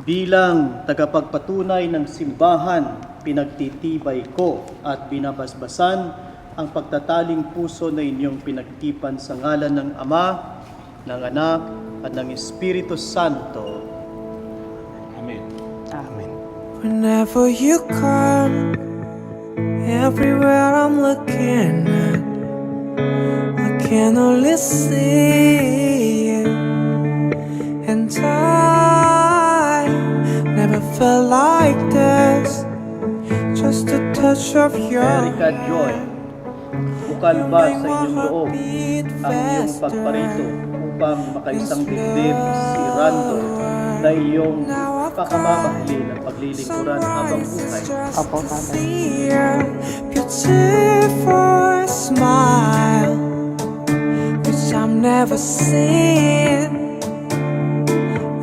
Bilang tagapagpatunay ng simbahan, pinagtitibay ko at binabasbasan ang pagtataling puso na inyong pinagtipan sa ngalan ng Ama, ng Anak, at ng Espiritu Santo. Amen. Amen. Whenever you come, everywhere I'm looking at, I can only see you. And I never felt like this, just a touch of your Erika Joy, bukal ba sa inyong loob beat ang iyong pagparito upang makaisang dibdib si Randall na iyong pakamamahalin at paglilingkuran habang buhay? Opo, Father. Beautiful smile, which I've never seen.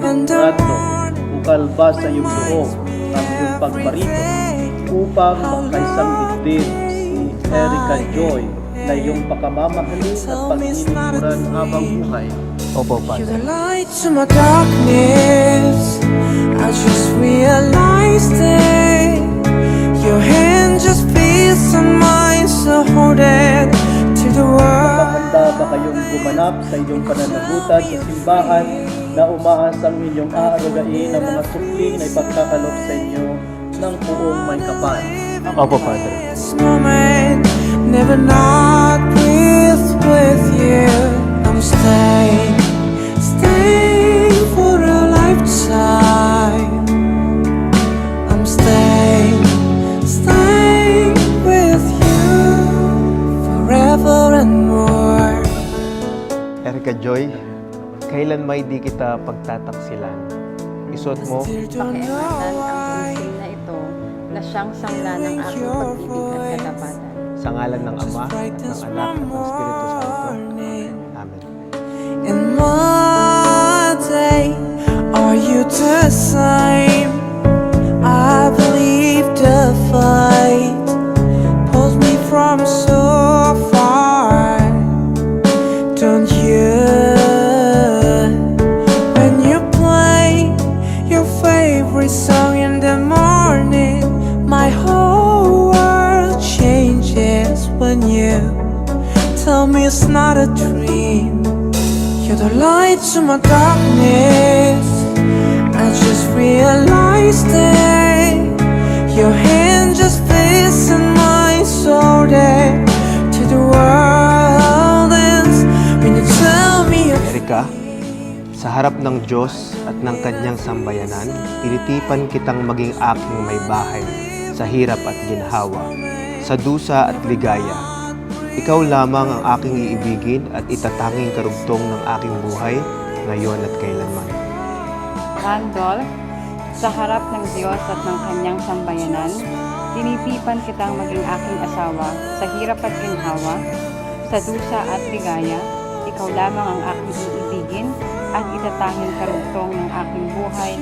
And the Randall, bukal ba sa iyong loob ang iyong pagparito upang makaisang dibdib si Erika Joy na iyong pakamamahalin at paglilingkuran habang buhay? Opo, you're the Father. light to my darkness. I just realized it. Your hand just feels on mine, so hold it to the world. Handa ba kayong gumanap sa inyong pananagutan sa simbahan na umaasang inyong aaragain ang mga supling na ipagkakaloob sa inyo ng buong may kapal? Opo, Father. This moment, never not with you. I'm staying for a lifetime. I'm staying with you forever and more. Erika Joy, kailan may di kita pagtataksilan? Isuot mo Pakialaman ang pinsel na ito na siyang sangla ng aking pag-ibig at katapatan. sa ngalan ng Ama, at ng Anak, at ng Espiritu Santo. Amen. And one day, are you the same? I believe the fight pulls me from so far. Don't you? When you play your favorite song in the morning, my whole world changes when you tell me it's not a dream. You're the light to my darkness. I just realized it. Your hand just fits in mine, so that to the world ends when you tell me you're Erika, sa harap ng Diyos at ng Kanyang sambayanan, tinitipan kitang maging aking may bahay sa hirap at ginhawa, sa dusa at ligaya. Ikaw lamang ang aking iibigin at itatanging karugtong ng aking buhay ngayon at kailanman. Randall, sa harap ng Diyos at ng kanyang sambayanan, tinitipan kitang maging aking asawa sa hirap at ginhawa, sa dusa at ligaya. Ikaw lamang ang aking iibigin at itatanging karugtong ng aking buhay